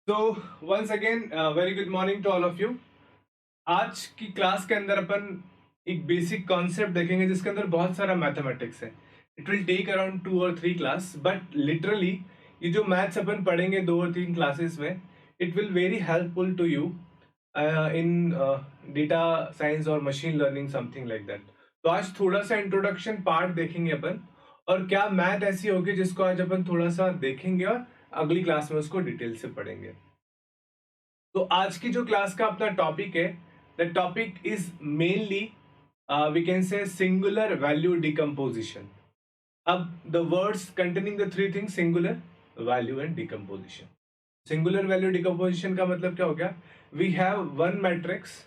तो once again very good morning to all of you. आज की क्लास के अंदर अपन एक बेसिक कॉन्सेप्ट देखेंगे जिसके अंदर बहुत सारा मैथमेटिक्स है। इट विल टेक अराउंड 2 और 3 क्लास, बट लिटरली ये जो मैथ्स अपन पढ़ेंगे 2 और 3 क्लासेस में, it will very helpful to you in data science और machine learning, something like that. तो आज थोड़ा सा इंट्रोडक्शन पार्ट देखेंगे अपन, और क्या मैथ ऐसी होगी जिसको आज अपन थोड़ा सा देखेंगे और अगली क्लास में उसको डिटेल से पढ़ेंगे। तो आज की जो क्लास का अपना टॉपिक है, the topic is mainly we can say singular value decomposition. अब the words containing the three things, singular, value and decomposition. Singular value decomposition का मतलब क्या हो गया? We have one matrix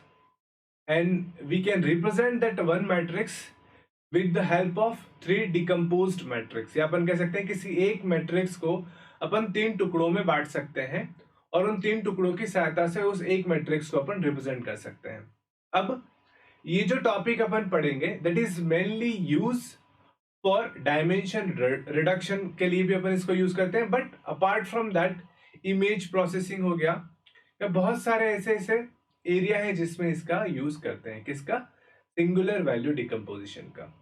and we can represent that one matrix with the help of three decomposed matrix. या अपन कह सकते हैं किसी एक मैट्रिक्स को अपन 3 टुकड़ों में बांट सकते हैं और उन 3 टुकड़ों की सहायता से उस एक मैट्रिक्स को अपन रिप्रेजेंट कर सकते हैं। अब ये जो टॉपिक अपन पढ़ेंगे that is mainly use for dimension reduction के लिए भी अपन इसको यूज करते हैं, but apart from that image processing हो गया, या बहुत सारे ऐसे ऐसे एरिया है जिसमें इसका यूज करते हैं। किसका? सिंगुलर वैल्यू डिकम्पोजिशन का।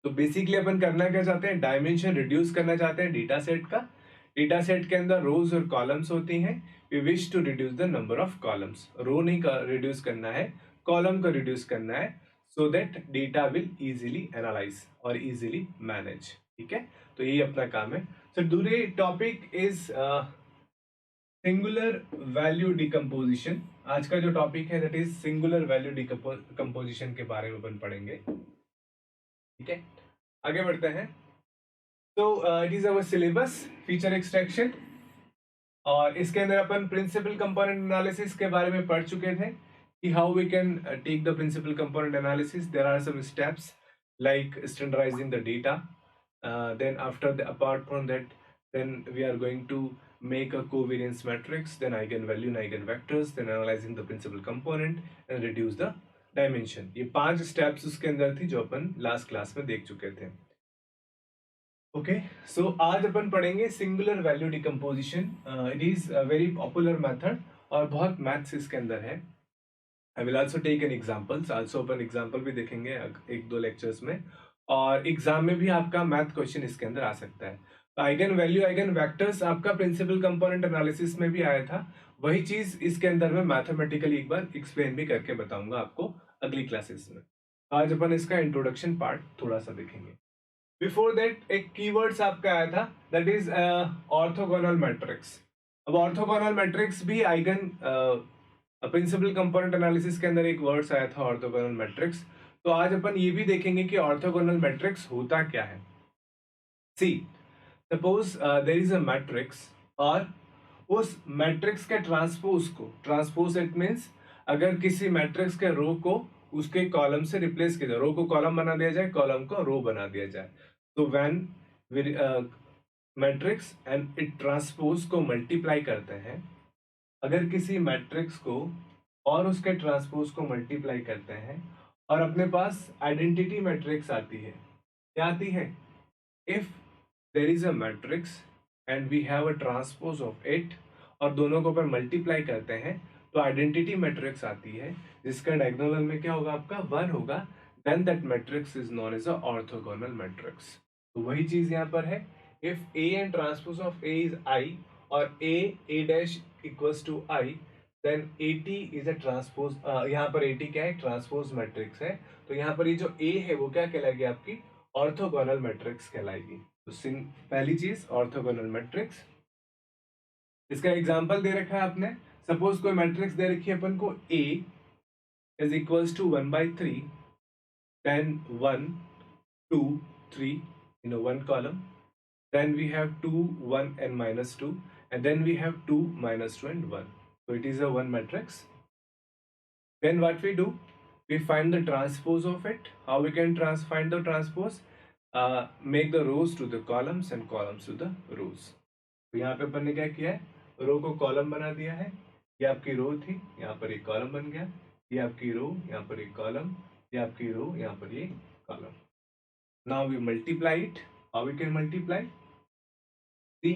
तो बेसिकली अपन करना क्या चाहते हैं? डायमेंशन रिड्यूस करना चाहते हैं डेटा सेट का। डेटा सेट के अंदर रोज और कॉलम्स होती हैं। We wish to reduce the number of columns. Row नहीं रिड्यूस करना है, कॉलम को रिड्यूस करना है, so that data will easily analyse और इजीली मैनेज। ठीक है, तो यही अपना काम है। सो दूसरे topic is singular value decomposition. आज का जो टॉपिक है that is singular value decomposition के बारे में अपन पढ़ेंगे। ठीक है, आगे बढ़ते हैं। तो it is our syllabus feature extraction, और इसके अंदर अपन प्रिंसिपल कंपोनेंट एनालिसिस के बारे में पढ़ चुके थे कि how we can take the principal component analysis. There are some steps like standardizing the data. Then after the apart from that, then we are going to make a covariance matrix, then eigenvalue and eigenvectors, then analyzing the principal component and reduce the dimension. ये 5 steps उसके अंदर थी जो अपन last class में देख चुके थे। Okay, सो आज अपन पढ़ेंगे singular value decomposition. It is a very popular method और बहुत मैथ्स इसके अंदर है। I will also take an examples, also अपन एग्जांपल भी देखेंगे एक दो लेक्चर्स में, और एग्जाम में भी आपका मैथ क्वेश्चन इसके अंदर आ सकता है। तो आइगन वैल्यू आइगन वेक्टर्स आपका प्रिंसिपल कंपोनेंट एनालिसिस में भी आया था, वही चीज इसके अंदर मैं मैथमेटिकली एक बार एक्सप्लेन भी करके बताऊंगा आपको अगली क्लासेस में। आज अपन इसका इंट्रोडक्शन पार्ट थोड़ा सा देखेंगे। बिफोर दैट एक कीवर्ड्स आपका आया था, दैट इज ऑर्थोगोनल मैट्रिक्स। अब ऑर्थोगोनल मैट्रिक्स भी आइगन प्रिंसिपल कंपोनेंट एनालिसिस के अंदर एक वर्ड्स आया था, ऑर्थोगोनल मैट्रिक्स। तो आज अपन ये भी देखेंगे कि ऑर्थोगोनल मैट्रिक्स होता क्या है। See, suppose there is a matrix, और उस मैट्रिक्स के ट्रांसपोज को, ट्रांसपोज इट मींस अगर किसी मैट्रिक्स के रो को उसके कॉलम से रिप्लेस किया जाए, रो को कॉलम बना दिया जाए, कॉलम को रो बना दिया जाए, तो when matrix and it transpose को मल्टीप्लाई करते हैं, अगर किसी मैट्रिक्स को और उसके ट्रांसपोज को मल्टीप्लाई करते हैं और अपने पास आइडेंटिटी मैट्रिक्स आती है, क्या आती है? If there is a matrix and we have a transpose of it, और दोनों को अपन मल्टीप्लाई करते हैं तो आइडेंटिटी मैट्रिक्स आती है जिसका डायगोनल में क्या होगा? आपका 1 होगा। Then that matrix is known as a orthogonal matrix. तो वही चीज यहाँ पर है। If A and transpose of A is I, और A dash equals to I, then A T is a transpose. यहाँ पर ए टी क्या है? ट्रांसपोज मैट्रिक्स है। तो यहाँ पर ये जो ए है वो क्या कहलाएगी? आपकी ऑर्थोगोनल मैट्रिक्स कहलाएगी। तो पहली चीज ऑर्थोगोनल मैट्रिक्स। इसका एग्जांपल दे रखा है आपने। सपोज कोई मैट्रिक्स दे रखी है अपन को, ए is equals to 1/3, then 1 2 3 in a one column, then we have 2 1 and minus 2, and then we have 2 minus 2 and 1. So it is a one matrix. Then what we do, we find the transpose of it. How we can find the transpose? Make the rows to the columns and columns to the rows. तो यहाँ पे अपन ने क्या किया है? रो को column बना दिया है। ये आपकी रो थी, यहाँ पर एक कॉलम बन गया। ये आपकी रो, यहाँ पर एक कॉलम। ये आपकी रो, यहाँ पर ये column. Now we multiply it. How we can multiply? See,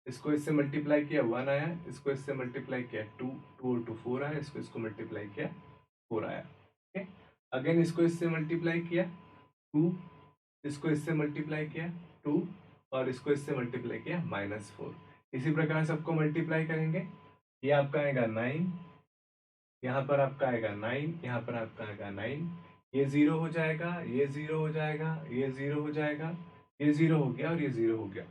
इसको इससे मल्टीप्लाई किया 1 आया, इसको इससे मल्टीप्लाई किया 2, 2 और 2 4 आया, इसको मल्टीप्लाई किया 4 आया। ओके, अगेन इसको इससे मल्टीप्लाई किया 2, इसको इससे मल्टीप्लाई किया 2 और इसको इससे मल्टीप्लाई किया -4। इसी प्रकार सबको मल्टीप्लाई करेंगे, ये आपका आएगा 9, यहाँ पर आपका आएगा 9, यहाँ पर आपका आएगा 9, ये 0 हो जाएगा, ये 0 हो जाएगा, ये 0 हो जाएगा, ये 0 हो गया और ये 0 हो गया।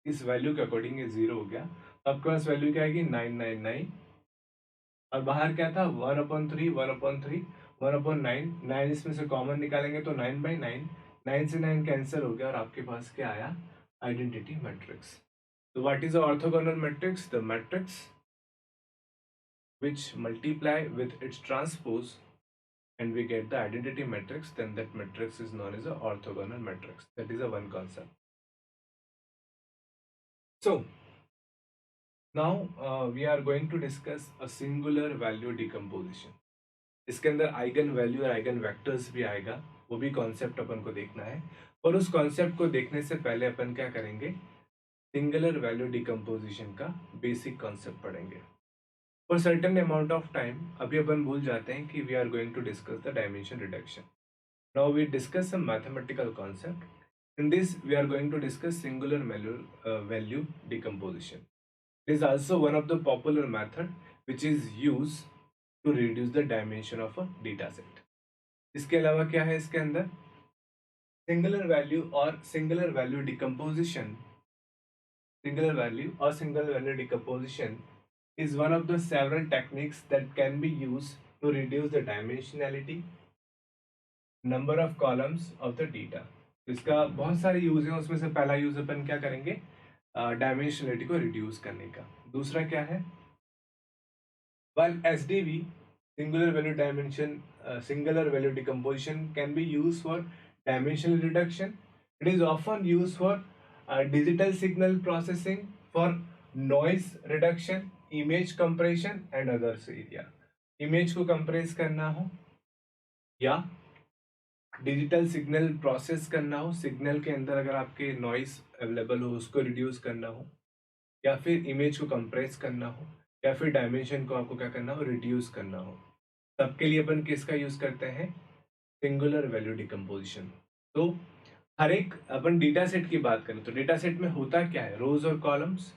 इस वैल्यू के अकॉर्डिंग ये 0 हो गया। तो आपके पास वैल्यू क्या आएगी 999 और बाहर क्या था 1/3, 1/3, 1/9, 9 इसमें से कॉमन निकालेंगे तो 9/9, 9 से 9 कैंसिल हो गया और आपके पास क्या आया आइडेंटिटी मैट्रिक्स। तो what is the orthogonal matrix? The matrix which multiply with its transpose and we get the identity matrix, then that matrix is known as a orthogonal matrix. That is a one concept. So now we are going to discuss a singular value decomposition. इसके अंदर eigen value और eigen vectors भी आएगा, वो भी concept अपन को देखना है। और उस कॉन्सेप्ट को देखने से पहले अपन क्या करेंगे, सिंगुलर वैल्यू डिकम्पोजिशन का बेसिक कॉन्सेप्ट पढ़ेंगे। For certain amount of time, अभी अपन भूल जाते हैं कि we are going to discuss the dimension reduction. Now we discuss some mathematical concept. In this, we are going to discuss singular value decomposition. It is also one of the popular method which is used to reduce the dimension of a data set. इसके अलावा क्या है इसके अंदर, singular value और singular value decomposition, singular value or single value decomposition is one of the several techniques that can be used to reduce the dimensionality, number of columns of the data. इसका बहुत सारे use हैं, उसमें से पहला use अपन क्या करेंगे, dimensionality को रिड्यूस करने का। दूसरा क्या है, while SDV singular value dimension singular value decomposition can be used for dimensional reduction, it is often used for digital signal processing, for noise reduction, image compression and others area. Image को compress करना हो या digital signal process करना हो, signal के अंदर अगर आपके नॉइस अवेलेबल हो उसको रिड्यूस करना हो, या फिर इमेज को कंप्रेस करना हो, या फिर डायमेंशन को आपको क्या करना हो, रिड्यूस करना हो, सबके लिए अपन किसका यूज करते हैं, सिंगुलर वैल्यू डिकम्पोजिशन। तो हर एक अपन डेटा सेट की बात करें तो डेटा सेट में होता क्या है, रोज और कॉलम्स,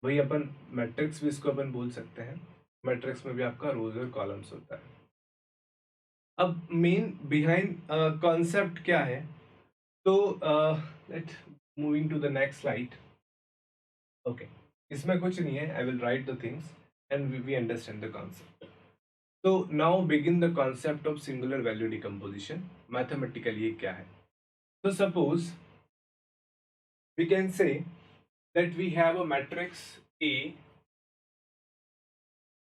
वही अपन मैट्रिक्स भी इसको अपन बोल सकते हैं, मैट्रिक्स में भी आपका रोज और कॉलम्स होता है। अब मेन बिहाइंड कॉन्सेप्ट क्या है, तो let moving to the next slide. Okay, इसमें कुछ नहीं है, I will write the things and we understand the concept. तो now begin the concept of singular value decomposition. Mathematically ये क्या है, तो suppose we can say that we have a matrix A,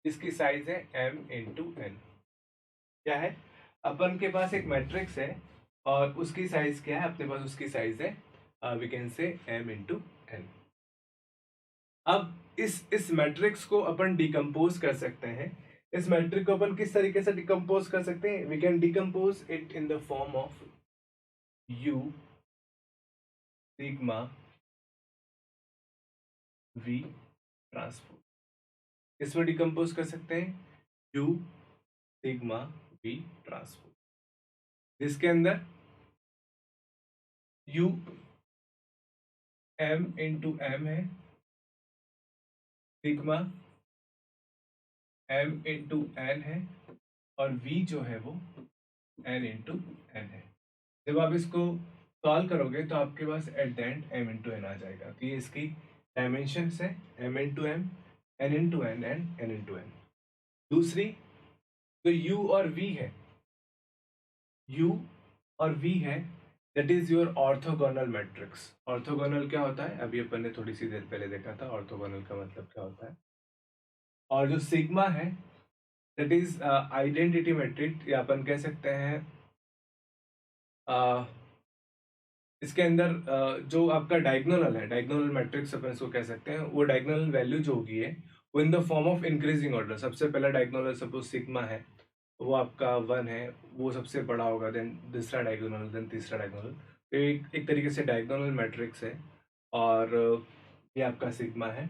इसकी साइज है m into n। क्या है, अपन के पास एक मैट्रिक्स है और उसकी साइज क्या है, अपने पास उसकी साइज है we can say m into n। अब इस मैट्रिक्स को अपन डिकम्पोज कर सकते हैं। इस मैट्रिक्स को अपन किस तरीके से डिकम्पोज कर सकते हैं, we can decompose it in the form of u sigma v transpose. इसमें डिकम्पोज कर सकते हैं u सिग्मा v ट्रांसपोज, जिसके अंदर u m इंटू m है, सिग्मा m इंटू n है और v जो है वो n इंटू n है। जब आप इसको सॉल्व करोगे तो आपके पास at the end m into n आ जाएगा। तो ये इसकी डायमेंशन है, m into m, n into n and n into n। दूसरी तो u और v है, u और v है, that is your orthogonal matrix. Orthogonal क्या होता है, अभी अपन ने थोड़ी सी देर पहले देखा था ऑर्थोगोनल का मतलब क्या होता है। और जो सिग्मा है दैट इज आइडेंटिटी मैट्रिक्स, या अपन कह सकते हैं इसके अंदर जो आपका डायगोनल है, डायगोनल मैट्रिक्स अपन इसको कह सकते हैं, वो डायगोनल वैल्यू जो होगी है वो इन the form of increasing order. सबसे पहला डायगोनल सपोज सिग्मा है, वो आपका 1 है, वो सबसे बड़ा होगा, देन दूसरा डायगोनल, देन तीसरा डायगोनल। तो एक तरीके से डायगोनल मैट्रिक्स है। और ये आपका सिग्मा है।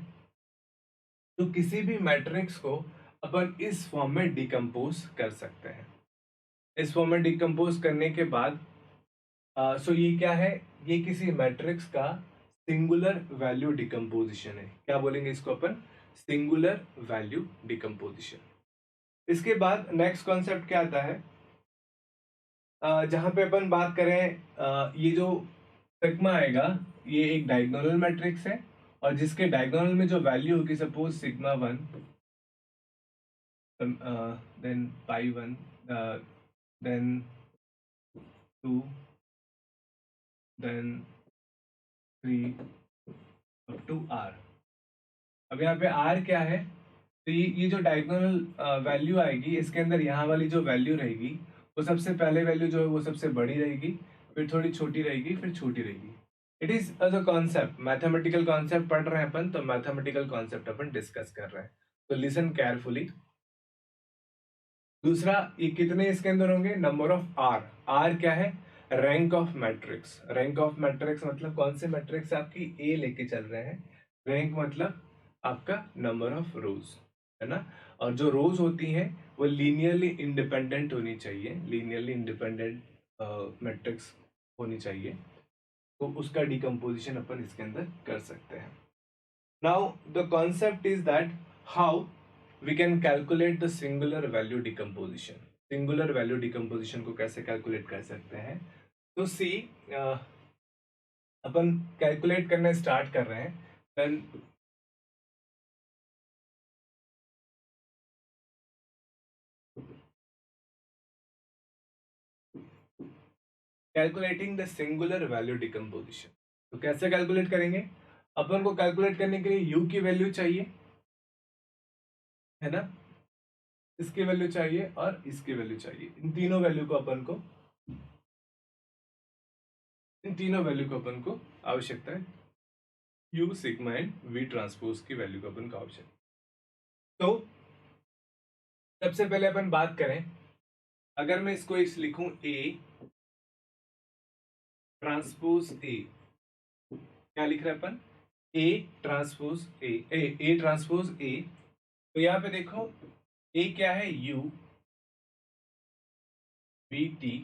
तो किसी भी मैट्रिक्स को अपन इस फॉर्म में डिकम्पोज कर सकते हैं। इस फॉर्म में डिकम्पोज करने के बाद सो ये क्या है, ये किसी मैट्रिक्स का सिंगुलर वैल्यू डिकम्पोजिशन है। क्या बोलेंगे इसको अपन? Singular value decomposition. इसके बाद नेक्स्ट कॉन्सेप्ट क्या आता है, जहां पे अपन बात करें, ये जो सिग्मा आएगा ये एक डायगोनल मैट्रिक्स है, और जिसके डायगोनल में जो वैल्यू होगी, suppose sigma 1, then pi 1, then 2, then 3 up to R. अब यहाँ पे आर क्या है, तो ये जो डायगोनल वैल्यू आएगी, इसके अंदर यहाँ वाली जो वैल्यू रहेगी वो सबसे पहले वैल्यू जो है वो सबसे बड़ी रहेगी, फिर थोड़ी छोटी रहेगी, फिर छोटी रहेगी। It is a concept, mathematical concept पढ़ रहे हैं अपन, तो मैथमेटिकल कॉन्सेप्ट अपन डिस्कस कर रहे हैं, तो लिसन केयरफुली। दूसरा, ये कितने इसके अंदर होंगे? Number of are. आर क्या है? Rank of matrix. Rank of matrix मतलब कौन से मैट्रिक्स आपकी ए लेके चल रहे हैं, रैंक मतलब आपका नंबर ऑफ रोज, है ना। और जो रोज होती हैं वो लीनियरली इंडिपेंडेंट होनी चाहिए, लीनियरली इंडिपेंडेंट मैट्रिक्स होनी चाहिए, तो उसका डिकम्पोजिशन अपन इसके अंदर कर सकते हैं। Now the concept is that how we can calculate the singular value decomposition। singular value decomposition को कैसे कैलकुलेट कर सकते हैं? तो सी, अपन कैलकुलेट करना स्टार्ट कर रहे हैं, then calculating the singular value decomposition. तो कैसे कैलकुलेट करेंगे? अपन को कैलकुलेट करने के लिए यू की वैल्यू चाहिए, है ना, इसकी वैल्यू चाहिए और इसकी वैल्यू चाहिए। इन तीनों वैल्यू को अपन को आवश्यकता है, U sigma and V transpose की वैल्यू को अपन को आवश्यकता। तो सबसे पहले अपन बात करें, अगर मैं इसको इस लिखूं ए ट्रांसपोज ए, क्या लिख रहे हैं अपन? A transpose A, A transpose A. तो यहां पे देखो, ए क्या है? यू वी टी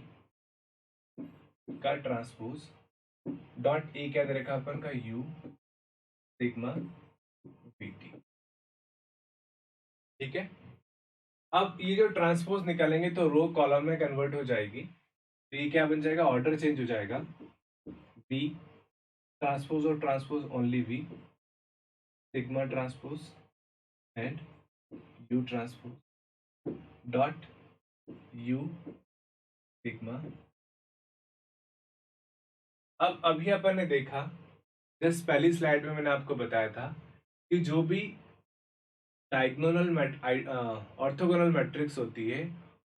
का ट्रांसपोज डॉट ए क्या दे रखा अपन का? You sigma V T. ठीक है। अब ये जो ट्रांसपोज निकालेंगे तो रो कॉलम में कन्वर्ट हो जाएगी, तो ये क्या बन जाएगा? ऑर्डर चेंज हो जाएगा, वी ट्रांसपोज और transpose only V, sigma transpose and U transpose dot U sigma. अब अभी अपन ने देखा, जस्ट पहली स्लाइड में मैंने आपको बताया था कि जो भी डायगोनल ऑर्थोगोनल मैट्रिक्स होती है,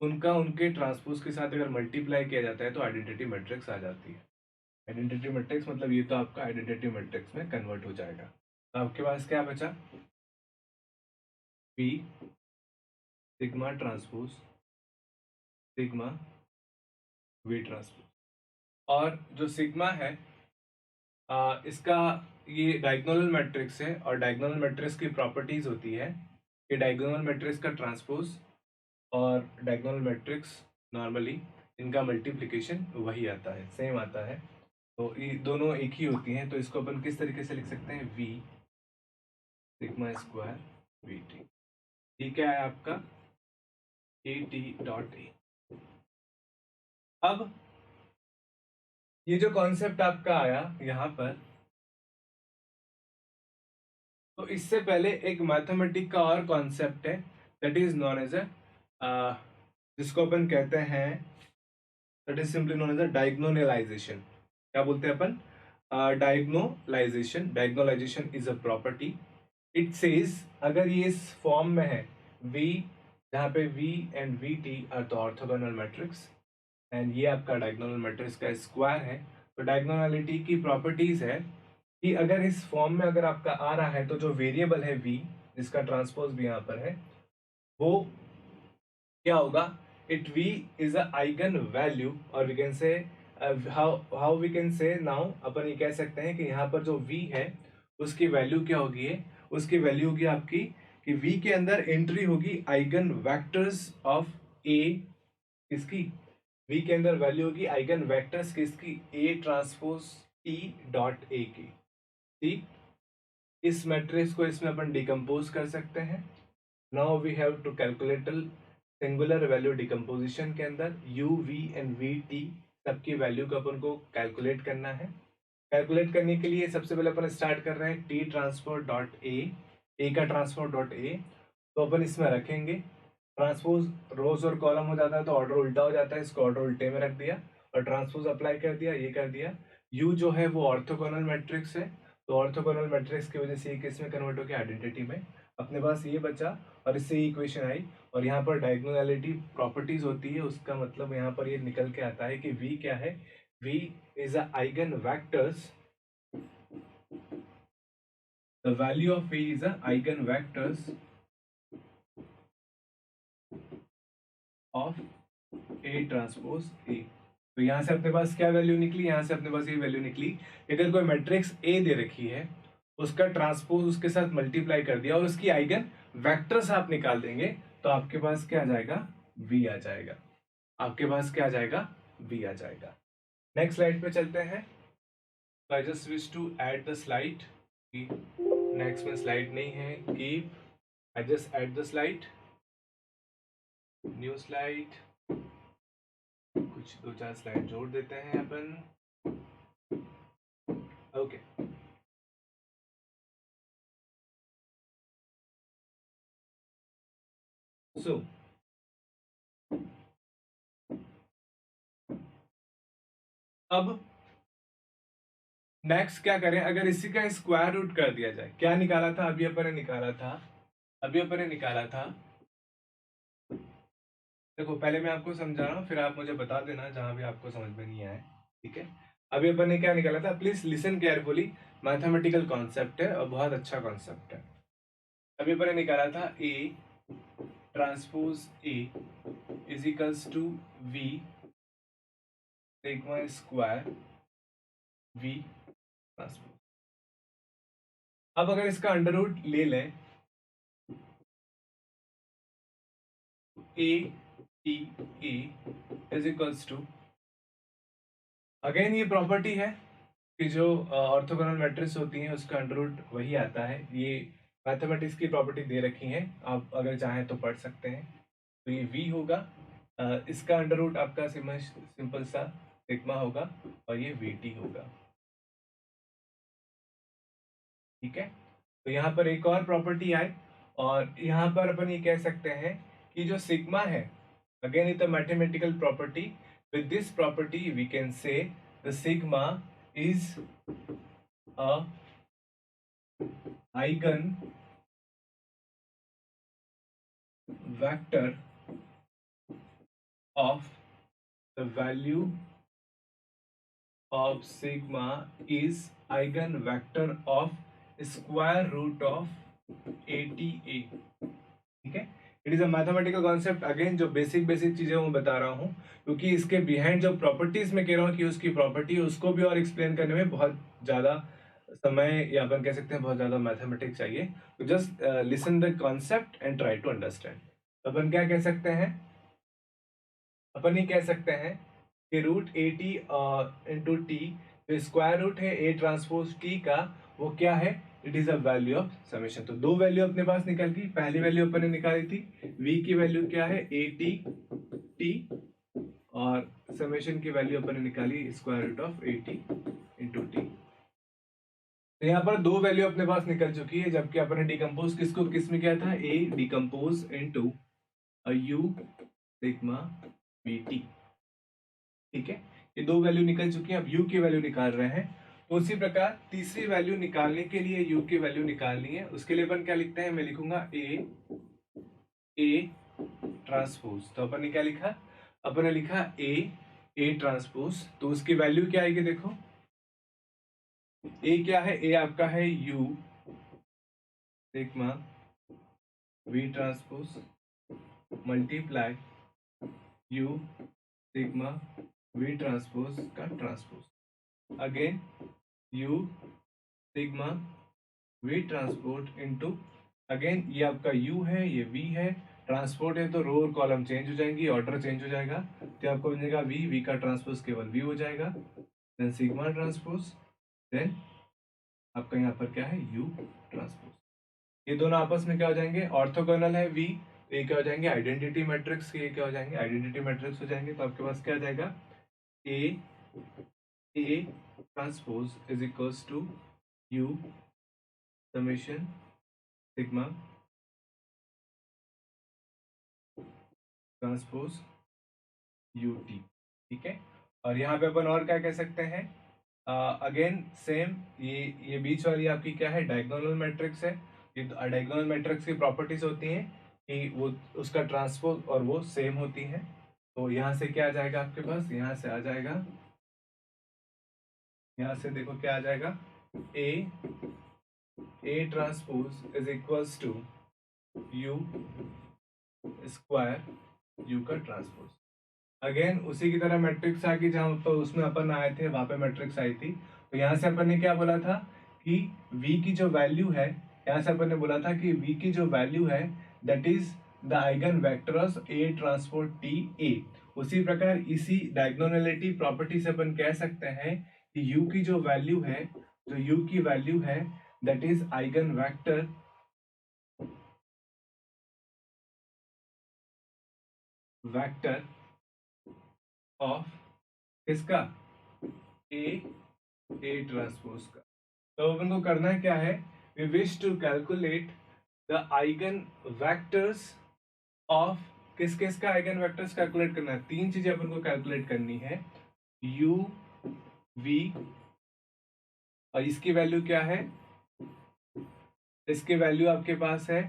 उनका उनके ट्रांसपोज के साथ अगर मल्टीप्लाई किया जाता है तो आइडेंटिटी मैट्रिक्स आ जाती है। आइडेंटिटी मैट्रिक्स मतलब ये तो आपका आइडेंटिटी मैट्रिक्स में कन्वर्ट हो जाएगा। तो आपके पास क्या बचा? P sigma transpose sigma we transpose. और जो सिग्मा है, इसका ये डायगोनल मैट्रिक्स है, और डायगोनल मैट्रिक्स की प्रॉपर्टीज होती है कि डायगोनल मैट्रिक्स का ट्रांसपोज और डायगोनल मैट्रिक्स नॉर्मली इनका मल्टीप्लिकेशन वही आता है, सेम आता है, तो ये दोनों एक ही होती हैं। तो इसको अपन किस तरीके से लिख सकते हैं? V sigma square V T. ये क्या है आपका? A T dot A. अब ये जो कॉन्सेप्ट आपका आया यहाँ पर, तो इससे पहले एक मैथमेटिक का और कॉन्सेप्ट है, दैट इज नॉन एज जिसको अपन कहते हैं, that is simply known as a diagonalisation. क्या बोलते हैं अपन? Diagonalisation. Diagonalisation is a property, it says अगर ये इस फॉर्म में है, v जहाँ पे v and we T R the orthogonal matrix, and ये आपका डायगोनल मैट्रिक्स का स्क्वायर है, तो डायगोनलिटी की प्रॉपर्टीज है कि अगर इस फॉर्म में अगर आपका आ रहा है, तो जो वेरिएबल है v, जिसका ट्रांसपोज भी यहाँ पर है, वो क्या होगा? It v is a eigen value, और we can say how we can say now, अपन ये कह सकते हैं कि यहाँ पर जो v है उसकी वैल्यू क्या होगी है, उसकी वैल्यू होगी आपकी कि V के अंदर एंट्री होगी आइगन वेक्टर्स ऑफ A, किसकी, V के अंदर वैल्यू होगी आइगन वेक्टर्स किसकी, A transpose T dot A की। ठीक, इस मैट्रिक्स को इसमें अपन डिकम्पोज कर सकते हैं। Now we have to calculate singular value decomposition के अंदर U, V एंड V T सबकी वैल्यू को अपन को कैलकुलेट करना है। कैलकुलेट करने के लिए सबसे पहले अपन स्टार्ट कर रहे हैं T ट्रांसपोर्ट डॉट ए का ट्रांसपोर्ट डॉट ए, तो अपन इसमें रखेंगे ट्रांसपोज, रोज और कॉलम हो जाता है तो ऑर्डर उल्टा हो जाता है, इसको ऑर्डर उल्टे में रख दिया और ट्रांसपोज अप्लाई कर दिया, ये कर दिया। यू जो है वो ऑर्थोगोनल मैट्रिक्स है, तो ऑर्थोगोनल मैट्रिक्स की वजह से ये किस में कन्वर्ट हो गया, आइडेंटिटी में। अपने पास ये बचा और इससे इक्वेशन आई, और यहाँ पर डायगोनैलिटी प्रॉपर्टीज होती है, उसका मतलब यहाँ पर ये निकल के आता है कि V क्या है, V is a eigen vectors, the value of V is a eigenvectors of A transpose A। तो यहाँ से अपने पास क्या वैल्यू निकली, यहाँ से अपने पास ये वैल्यू निकली, अगर कोई मैट्रिक्स A दे रखी है, उसका ट्रांसपोज उसके साथ मल्टीप्लाई कर दिया और उसकी आइगन वेक्टर्स आप निकाल देंगे, तो आपके पास क्या आ जाएगा, V आ जाएगा। आपके पास क्या आ जाएगा, V आ जाएगा। नेक्स्ट स्लाइड पे चलते हैं। I just wish to add the slide, next में स्लाइड नहीं है, keep, I just add the slide, new slide, कुछ 2-4 स्लाइड जोड़ देते हैं अपन। ओके, सो अब नेक्स्ट क्या करें, अगर इसी का स्क्वायर रूट कर दिया जाए, क्या निकाला था अभी अपन ने निकाला था, अभी अपन ने निकाला था, देखो पहले मैं आपको समझा रहा हूँ फिर आप मुझे बता देना जहां भी आपको समझ में नहीं आए, ठीक है। अभी अपन ने क्या निकाला था, please listen carefully, mathematical concept है और बहुत अच्छा कॉन्सेप्ट है। अभी अपन ने निकाला था A transpose A is equals to V sigma square V transpose. अब अगर इसका अंडर रूट ले लें, A T A is equals to, again ये प्रॉपर्टी है कि जो ऑर्थोगोनल मैट्रिक्स होती है उसका अंडर रूट वही आता है, ये मैथमेटिक्स की प्रॉपर्टी दे रखी है, आप अगर चाहें तो पढ़ सकते हैं। तो ये V होगा, इसका अंडर रूट आपका सिंपल सा सिग्मा होगा और ये VT होगा, ठीक है। तो यहाँ पर एक और प्रॉपर्टी आई, और यहाँ पर अपन ये कह सकते हैं कि जो सिग्मा है, again it a mathematical property, with this property we can say the sigma is a eigen vector of the value of sigma is eigenvector of square root of ATA, ठीक है। It is a mathematical concept, again जो basic basic चीजें मैं बता रहा हूँ, क्योंकि इसके बिहाइंड जो प्रॉपर्टीज में कह रहा हूँ कि उसकी प्रॉपर्टी उसको भी और एक्सप्लेन करने में बहुत ज्यादा समय, या अपन कह सकते हैं बहुत ज्यादा मैथमेटिक्स चाहिए। तो just listen the concept and try to understand. अपन क्या कह सकते हैं, अपन ये कह सकते हैं कि root A T into T, जो स्क्वायर रूट है ए ट्रांसपोज टी का, वो क्या है, it is a value of summation. तो दो वैल्यू अपने पास निकल गई, पहली वैल्यू अपन ने निकाली थी v की वैल्यू क्या है, ए टी टी, और समेशन की वैल्यू अपन ने निकाली square root of A T into T. तो यहाँ पर दो वैल्यू अपने पास निकल चुकी है, जबकि अपन ने डिकम्पोज किसको किस में किया था, A decompose into U sigma V T, ठीक है। ये दो वैल्यू निकल चुकी है, अब u की वैल्यू निकाल रहे हैं। तो उसी प्रकार तीसरी वैल्यू निकालने के लिए u की वैल्यू निकालनी है, उसके लिए अपन क्या लिखते हैं, मैं लिखूंगा a ट्रांसपोज। तो अपन ने क्या लिखा, अपन ने लिखा a ट्रांसपोज, तो उसकी वैल्यू क्या आएगी, देखो a क्या है, a आपका है u sigma v transpose multiply u sigma v transpose का transpose, again u sigma V transpose into, again ये आपका u है, ये v है, ट्रांसपोर्ट है तो रो और कॉलम चेंज हो जाएंगी, ऑर्डर चेंज हो जाएगा, तो आपको बन जाएगा v का ट्रांसपोज केवल v हो जाएगा, देन सिग्मा ट्रांसपोज, देन आपका यहाँ पर क्या है u ट्रांसपोज। ये दोनों आपस में क्या हो जाएंगे, ऑर्थोगोनल है v, तो ये क्या हो जाएंगे आइडेंटिटी मैट्रिक्स, ये क्या हो जाएंगे आइडेंटिटी मैट्रिक्स हो जाएंगे। तो आपके पास क्या आ जाएगा a transpose is equals to u summation sigma transpose ut, ठीक है। और यहाँ पे अपन और क्या कह सकते हैं, अगेन सेम, ये बीच वाली आपकी क्या है डायगोनल मैट्रिक्स है। ये डायगोनल मैट्रिक्स की प्रॉपर्टीज होती हैं कि वो उसका ट्रांसपोज और वो सेम होती है। तो यहाँ से क्या आ जाएगा आपके पास, यहाँ से आ जाएगा, यहाँ से देखो क्या आ जाएगा, A transpose is equals to U square U का ट्रांसपोज। अगेन उसी की तरह मैट्रिक्स आ गई जहां पर उसमें अपन आए थे, वहां पे मैट्रिक्स आई थी। तो यहाँ से अपन ने क्या बोला था कि v की जो वैल्यू है, यहाँ से अपन ने बोला था कि v की जो वैल्यू है that is the eigen vectors a transport t a। उसी प्रकार इसी डायगोनैलिटी प्रॉपर्टी से अपन कह सकते हैं कि u की जो वैल्यू है, जो u की वैल्यू है that is eigen vector of किसका, ए ट्रांसपोज का। तो अपन को करना क्या है, we wish to calculate the eigen vectors of, किस किस का आइगन वेक्टर्स कैलकुलेट करना है, तीन चीजें अपन को कैलकुलेट करनी है, u v, और इसकी वैल्यू क्या है, इसकी वैल्यू आपके पास है,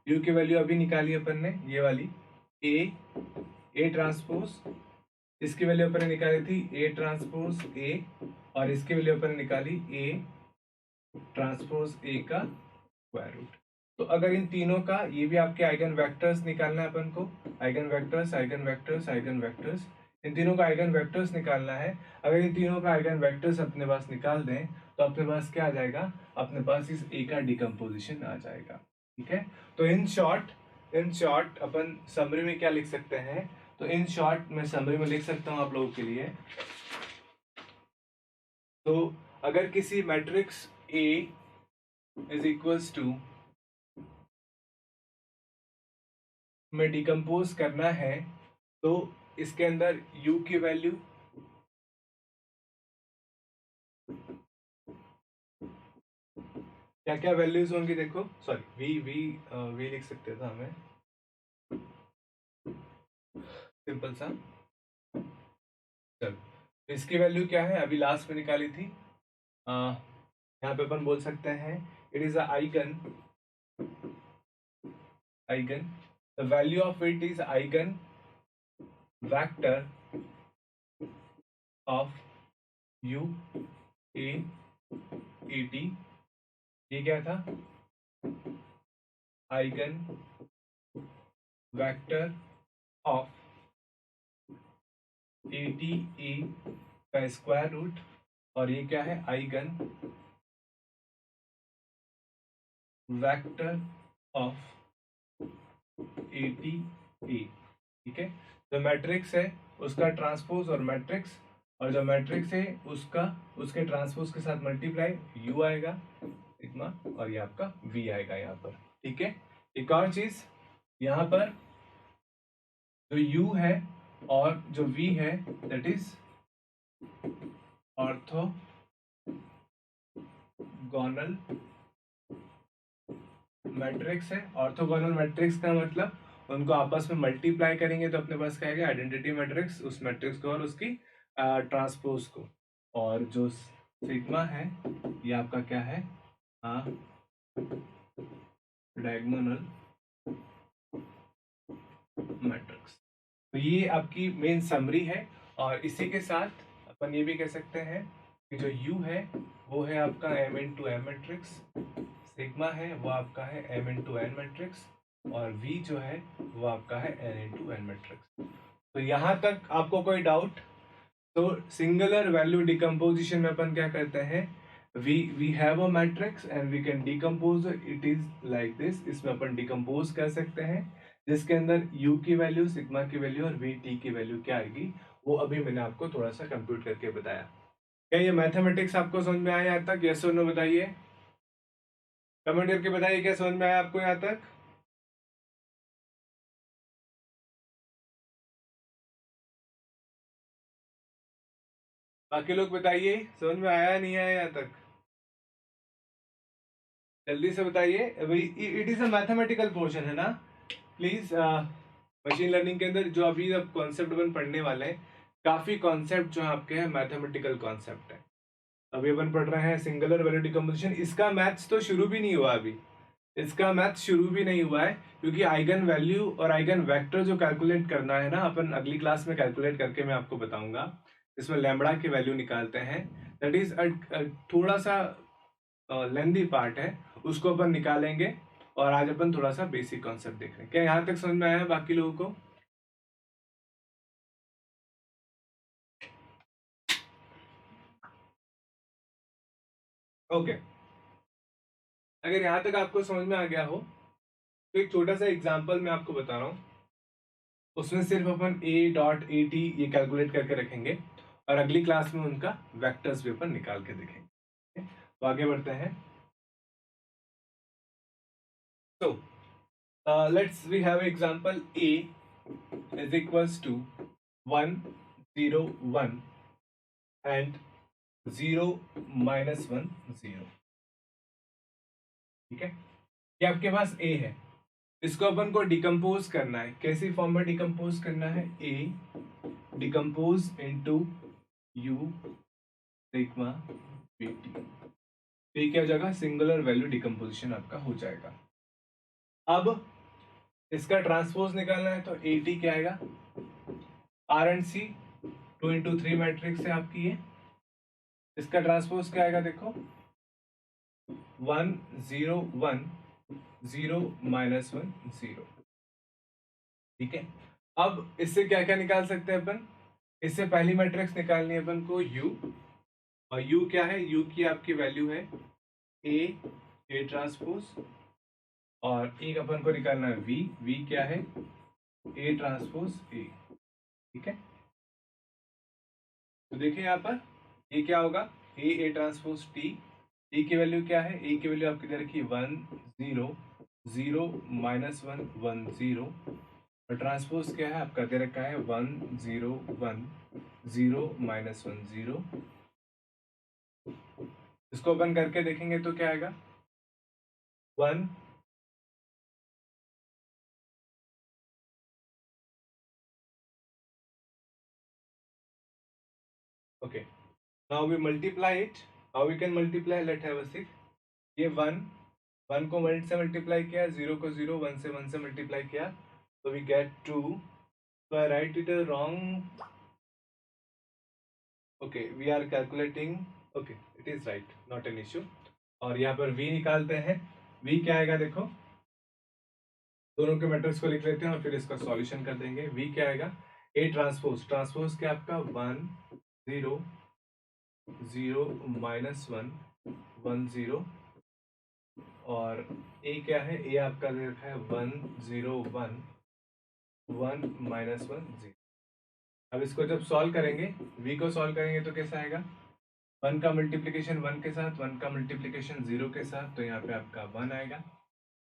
u की वैल्यू अभी निकाली अपन ने, ये वाली a ट्रांसपोज, इसकी वैल्यू अपन ने निकाली थी a ट्रांसपोज a, और इसकी वैल्यू अपन ने निकाली a ट्रांसपोज a का स्क्वायर रूट। तो अगर इन तीनों का, ये भी आपके आइगन वेक्टर्स निकालना है अपन को, eigen vectors eigen vectors eigen vectors, इन तीनों का आइगन वेक्टर्स निकालना है। अगर इन तीनों का आइगन वेक्टर्स अपने पास निकाल दें तो अपने पास क्या आ जाएगा, अपने पास इस a का डिकम्पोजिशन आ जाएगा, ठीक है। तो इन शॉर्ट अपन समरी में क्या लिख सकते हैं, तो इन शॉर्ट मैं समरी में लिख सकता हूं आप लोगों के लिए। तो अगर किसी matrix A is equals to में डिकम्पोज करना है, तो इसके अंदर u की वैल्यू, क्या क्या वैल्यूज होंगी देखो, सॉरी v लिख सकते थे हमें, सिंपल सा। चलो, तो इसकी वैल्यू क्या है, अभी लास्ट में निकाली थी, यहाँ पे अपन बोल सकते हैं it is eigen, the value of it is eigen vector of u a t, ये क्या था, eigen vector of a t a का स्क्वायर रूट, और ये क्या है eigen vector of a t a, ठीक है। जो मैट्रिक्स है उसका ट्रांसपोज और मैट्रिक्स, और जो मैट्रिक्स है उसका, उसके ट्रांसपोज के साथ मल्टीप्लाई u आएगा सिग्मा, और ये आपका v आएगा यहाँ पर, ठीक है। एक और चीज, यहाँ पर जो u है और जो v है दैट इज ऑर्थोगोनल मैट्रिक्स है। ऑर्थोगोनल मैट्रिक्स का मतलब उनको आपस में मल्टीप्लाई करेंगे तो अपने पास क्या आएगा, आइडेंटिटी मैट्रिक्स, उस मैट्रिक्स को और उसकी ट्रांसपोज को। और जो सिग्मा है ये आपका क्या है, डायगोनल मैट्रिक्स। तो ये आपकी मेन समरी है, और इसी के साथ अपन ये भी कह सकते हैं कि जो u है वो है आपका m into m matrix, sigma है वो आपका है m इंटू n मैट्रिक्स, और v जो है वो आपका है n इंटू n मैट्रिक्स। तो यहाँ तक आपको कोई डाउट, तो सिंगुलर वैल्यू डिकम्पोजिशन में अपन क्या करते हैं, we have a matrix and we can decompose it is like this. इसमें अपन डिकम्पोज कर सकते हैं, जिसके अंदर u की वैल्यू, सिग्मा की वैल्यू और vt की वैल्यू क्या आएगी वो अभी मैंने आपको थोड़ा सा कंप्यूट करके बताया। क्या ये मैथमेटिक्स आपको समझ में आया यहाँ तक? यस और नो बताइए, कमेंट करके बताइए क्या समझ में आया आपको यहाँ तक। बाकी लोग बताइए समझ में आया या नहीं आया यहाँ तक, जल्दी से बताइए। It is a mathematical portion है ना, प्लीज। मशीन लर्निंग के अंदर जो अभी अब कॉन्सेप्ट अपन पढ़ने वाले हैं, काफी कॉन्सेप्ट जो आपके हैं मैथमेटिकल कॉन्सेप्ट है। अभी अपन पढ़ रहे हैं सिंगुलर वैल्यू डिकम्पोजिशन। इसका मैथ्स तो शुरू भी नहीं हुआ अभी, इसका मैथ्स शुरू भी नहीं हुआ है, क्योंकि आइगन वैल्यू और आइगन वेक्टर जो कैलकुलेट करना है ना, अपन अगली क्लास में कैलकुलेट करके मैं आपको बताऊंगा। इसमें लैम्बडा की वैल्यू निकालते हैं, दैट इज थोड़ा सा लेंदी पार्ट है, उसको अपन निकालेंगे। और आज अपन थोड़ा सा बेसिक कॉन्सेप्ट देख रहे हैं। क्या यहाँ तक समझ में आया बाकी लोगों को? ओके अगर यहाँ तक आपको समझ में आ गया हो तो एक छोटा सा एग्जांपल मैं आपको बता रहा हूँ, उसमें सिर्फ अपन a डॉट ए टी ये कैलकुलेट करके रखेंगे और अगली क्लास में उनका वेक्टर्स भी अपन निकाल के देखेंगे। तो आगे बढ़ते हैं। तो let's we have example a is equals to 1 0 1 and 0 minus 1 0। ठीक है, ये आपके पास a है, इसको अपन को डिकम्पोज करना है। कैसी फॉर्म में डिकम्पोज करना है? a decompose into u sigma bt। ये क्या हो जाएगा? सिंगुलर वैल्यू डिकम्पोजिशन आपका हो जाएगा। अब इसका ट्रांसपोज निकालना है तो ए टी क्या आएगा? R and C 2 into 3 matrix है आपकी ये। इसका ट्रांसपोज क्या आएगा? देखो 1 0 1 0 minus 1 0। ठीक है, अब इससे क्या क्या निकाल सकते हैं अपन? इससे पहली मैट्रिक्स निकालनी है अपन को u, और u क्या है? u की आपकी वैल्यू है a ट्रांसपोज, और एक अपन को निकालना है v क्या है? a transpose a। ठीक है, तो देखिए यहाँ पर ये क्या होगा? a transpose t। ए की वैल्यू क्या है? ए की वैल्यू आपकी दे रखी 1 0 0 minus 1 1 0, और ट्रांसपोज क्या है आपका? दे रखा है 1 0 1 0 minus 1 0। इसको अपन करके देखेंगे तो क्या आएगा? 1 okay, now we multiply it। how we can multiply? let have a see। ये 1 को 1 से मल्टीप्लाई किया, 0 को 0, 1 से मल्टीप्लाई किया, तो we get 2। so I write it wrong। okay, we are calculating। okay, it is right, not an issue। और यहाँ पर v निकालते हैं। v क्या आएगा? देखो दोनों के मैट्रिक्स को लिख लेते हैं और फिर इसका सॉल्यूशन कर देंगे। v क्या आएगा? a ट्रांसपोज, ट्रांसपोज क्या आपका? 1 0 0 minus 1 1 0, और a क्या है? a आपका दे रखा है 1 0 1 1 minus 1 0। अब इसको जब सॉल्व करेंगे, v को सॉल्व करेंगे तो कैसा आएगा? 1 का मल्टीप्लीकेशन 1 के साथ, 1 का मल्टीप्लीकेशन 0 के साथ, तो यहाँ पे आपका 1 आएगा।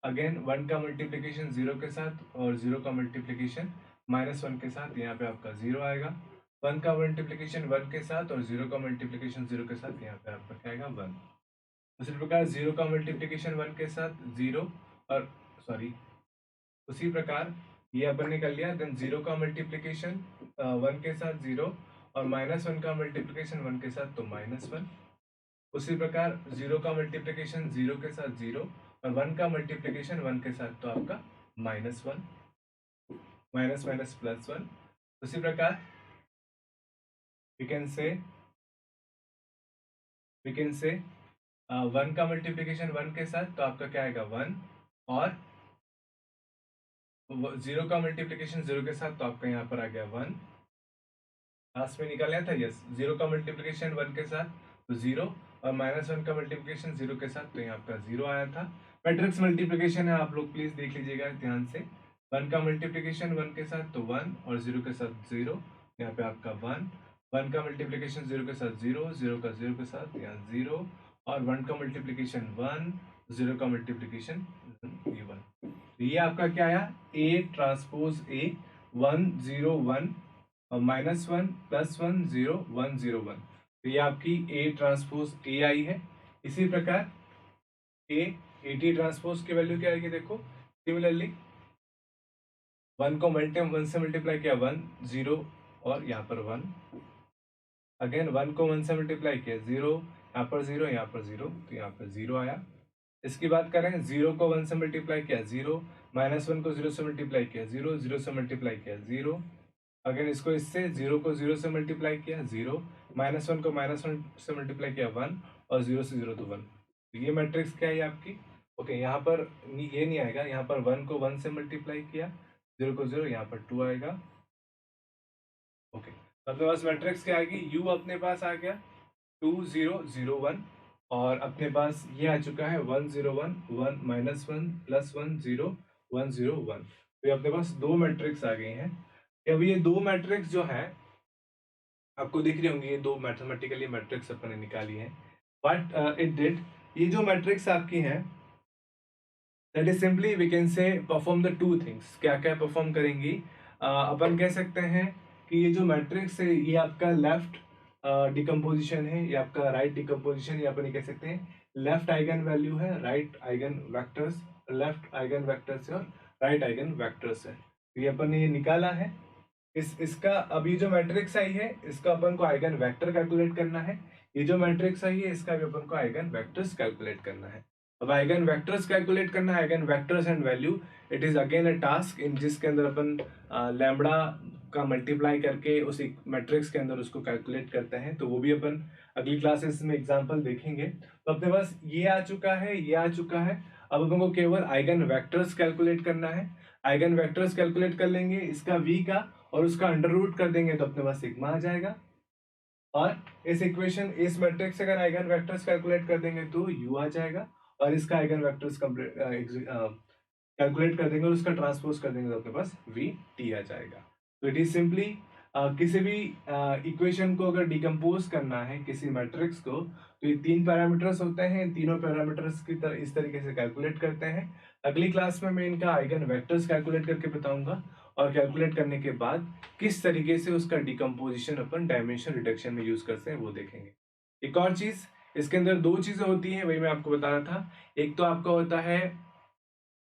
अगेन 1 का मल्टीप्लीकेशन 0 के साथ और 0 का मल्टीप्लीकेशन -1 के साथ, यहाँ पे आपका 0 आएगा। 1 का मल्टीप्लीकेशन 1 के साथ और 0 का मल्टीप्लीकेशन 0 के साथ, यहाँ पे आपका क्या आएगा? 1। उसी प्रकार 0 का मल्टीप्लीकेशन 1 के साथ 0, और सॉरी उसी प्रकार ये अपन ने कर लिया। देन 0 का मल्टीप्लीकेशन 1 के साथ 0, और -1 का मल्टीप्लीकेशन 1 के साथ तो -1। उसी प्रकार 0 का मल्टीप्लीकेशन 0 के साथ 0, और 1 का मल्टीप्लीकेशन 1 के साथ तो आपका -1, माइनस माइनस +1। उसी प्रकार we can say 1 का मल्टीप्लीकेशन 1 के साथ तो आपका क्या आएगा? 1, और 0 का मल्टीप्लीकेशन 0 के साथ तो आपका यहाँ पर आ गया 1। लास्ट में निकाल लिया था, यस। 0 का मल्टीप्लीकेशन 1 के साथ तो 0, और -1 का मल्टीप्लिकेशन 0 के साथ, तो यहाँ आपका 0 आया था। मैट्रिक्स मल्टीप्लिकेशन है, आप लोग प्लीज देख लीजिएगा ध्यान से। 1 का मल्टीप्लिकेशन 1 के साथ तो 1 और 0 के साथ 0, यहाँ पे आपका 1। 1 का मल्टीप्लिकेशन 0 के साथ 0, 0 का 0 के साथ यहाँ 0, और 1 का मल्टीप्लिकेशन 1, 0 का मल्टीप्लिकेशन ये 1। ये आपका क्या आया, A ट्रांसपोज A 1 0 1 और -1 +1 0 1 0 1। तो ये आपकी A ट्रांसपोज A आई है। इसी प्रकार AT ट्रांसपोज की वैल्यू क्या आएगी, देखो सिमिलरली 1 को 1 से मल्टीप्लाई किया 1 0 और यहाँ पर 1, अगेन 1 को 1 से मल्टीप्लाई किया 0, यहाँ पर 0, यहाँ पर 0, तो यहाँ पर 0 आया। इसकी बात करें, 0 को 1 से मल्टीप्लाई किया 0, -1 को 0 से मल्टीप्लाई किया 0, 0 से मल्टीप्लाई किया 0, अगेन इसको इससे 0 को 0 से मल्टीप्लाई किया 0, -1 को -1 से मल्टीप्लाई किया 1, और 0 से 0 तो 1। तो ये मैट्रिक्स क्या है आपकी, ओके। यहाँ पर ये नहीं आएगा, यहाँ पर 1 को 1 से मल्टीप्लाई किया, 0 को 0, यहाँ पर 2 आएगा, ओके। तो अपने पास मैट्रिक्स क्या आएगी, U अपने पास आ गया 2 0 0 1, और अपने पास ये आ चुका है 1 0 1 1 -1 +1 0 1 0 1। तो ये अपने पास दो मैट्रिक्स आ गई हैं। अब ये दो मैट्रिक्स जो है आपको दिख रही होंगी, ये दो मैथमेटिकली मैट्रिक्स अपन ने निकाली है। बट इट डिड, ये जो मैट्रिक्स आपकी हैं that is simply we can say perform the two things. क्या क्या परफॉर्म करेंगी, अपन कह सकते हैं कि ये जो मैट्रिक्स है ये आपका लेफ्ट डिकम्पोजिशन है, ये आपका राइट डिकम्पोजिशन, या अपन ये कह सकते हैं लेफ्ट आइगन वैल्यू है, right eigen vectors, left eigen vectors है और राइट आइगन वेक्टर्स है। तो ये अपन ने ये निकाला है। इसका अब ये जो मैट्रिक्स आई है इसका अपन को आइगन वेक्टर कैलकुलेट करना है। ये जो मैट्रिक्स आई है इसका भी अपन को आइगन वेक्टर्स कैलकुलेट करना है। अब आइगन वेक्टर्स कैलकुलेट करना है, eigen vectors and value, it is again a task in जिसके अंदर अपन लैम्बडा का मल्टीप्लाई करके उस मैट्रिक्स के अंदर उसको कैलकुलेट करते हैं। तो वो भी अपन अगली क्लासेस में एग्जांपल देखेंगे। तो अपने पास ये आ चुका है, ये आ चुका है। अब अपन को केवल आइगन वेक्टर्स कैलकुलेट करना है। आइगन वेक्टर्स कैलकुलेट कर लेंगे, इसका v का और उसका अंडर रूट कर देंगे तो अपने पास सिग्मा आ जाएगा। और इस इक्वेशन, इस मैट्रिक्स से अगर आइगन वेक्टर्स कैलकुलेट कर देंगे तो u आ जाएगा, और इसका आइगन वेक्टर्स कैलकुलेट कर देंगे और उसका ट्रांसपोज कर देंगे तो अपने पास v t आ जाएगा। तो इट इज सिंपली किसी भी इक्वेशन को अगर डिकम्पोज करना है किसी मैट्रिक्स को, तो ये तीन पैरामीटर्स होते हैं, तीनों पैरामीटर्स की तरह इस तरीके से कैलकुलेट करते हैं। अगली क्लास में मैं इनका आइगन वेक्टर्स कैलकुलेट करके बताऊंगा, और कैलकुलेट करने के बाद किस तरीके से उसका डिकम्पोजिशन अपन डायमेंशन रिडक्शन में यूज करते हैं वो देखेंगे। एक और चीज, इसके अंदर दो चीजें होती हैं, वही मैं आपको बता रहा था। एक तो आपका होता है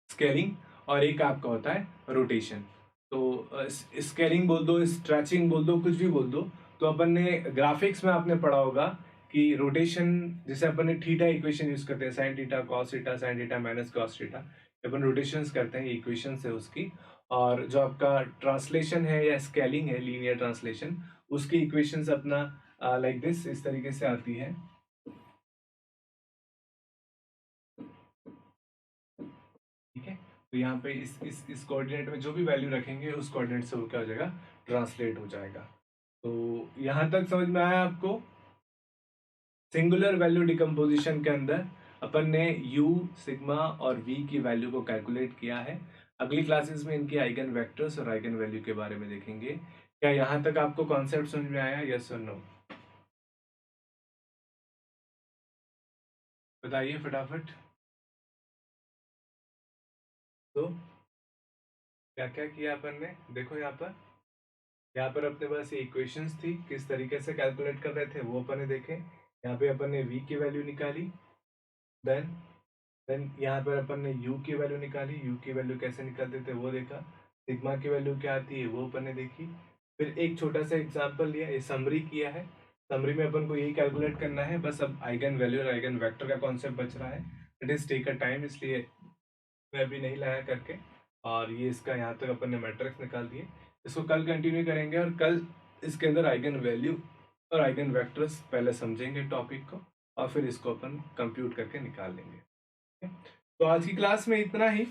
स्केलिंग और एक आपका होता है रोटेशन। तो स्केलिंग बोल दो, स्ट्रेचिंग बोल दो, कुछ भी बोल दो। तो अपन ने ग्राफिक्स में आपने पढ़ा होगा कि रोटेशन, जैसे अपन ने थीटा इक्वेशन यूज करते हैं, sine theta cos theta, sine theta minus cos theta, अपन रोटेशंस करते हैं, ये इक्वेशंस है उसकी। और जो आपका ट्रांसलेशन है या स्केलिंग है, लीनियर ट्रांसलेशन, उसकी इक्वेशंस अपना लाइक दिस, इस तरीके से आती है। ठीक है, तो यहाँ पे इस कोऑर्डिनेट में जो भी वैल्यू रखेंगे उस कोऑर्डिनेट से वो क्या हो जाएगा, ट्रांसलेट हो जाएगा। तो यहाँ तक समझ में आया आपको। सिंगुलर वैल्यू डिकम्पोजिशन के अंदर अपन ने u, सिग्मा और v की वैल्यू को कैलकुलेट किया है। अगली क्लासेस में इनके आइगन वेक्टर्स और आइगन वैल्यू के बारे में देखेंगे। क्या यहाँ तक आपको कॉन्सेप्ट समझ में आया, यस और नो? बताइए फटाफट। तो क्या क्या किया अपन ने, देखो यहाँ पर अपने पास ये इक्वेशंस थी, किस तरीके से कैलकुलेट कर रहे थे वो अपन ने देखे। यहाँ पे अपन ने v की वैल्यू निकाली, देन यहाँ पर अपन ने u की वैल्यू निकाली, u की वैल्यू कैसे निकालते थे वो देखा, सिग्मा की वैल्यू क्या आती है वो अपन ने देखी। फिर एक छोटा सा एग्जांपल लिया, ये समरी किया है। समरी में अपन को यही कैलकुलेट करना है बस। अब आइगन वैल्यू और आइगन वेक्टर का कॉन्सेप्ट बच रहा है, it is take a time, इसलिए मैं भी नहीं लाया करके। और ये इसका यहाँ तक अपन ने मैट्रिक्स निकाल दिए। इसको कल कंटिन्यू करेंगे और कल इसके अंदर आइगन वैल्यू और आइगन वेक्टर्स पहले समझेंगे टॉपिक को, और फिर इसको अपन कंप्यूट करके निकाल लेंगे। तो आज की क्लास में इतना ही।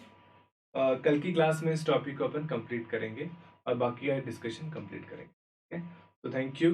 कल की क्लास में इस टॉपिक को अपन कंप्लीट करेंगे और बाकी डिस्कशन कंप्लीट करेंगे। तो थैंक यू।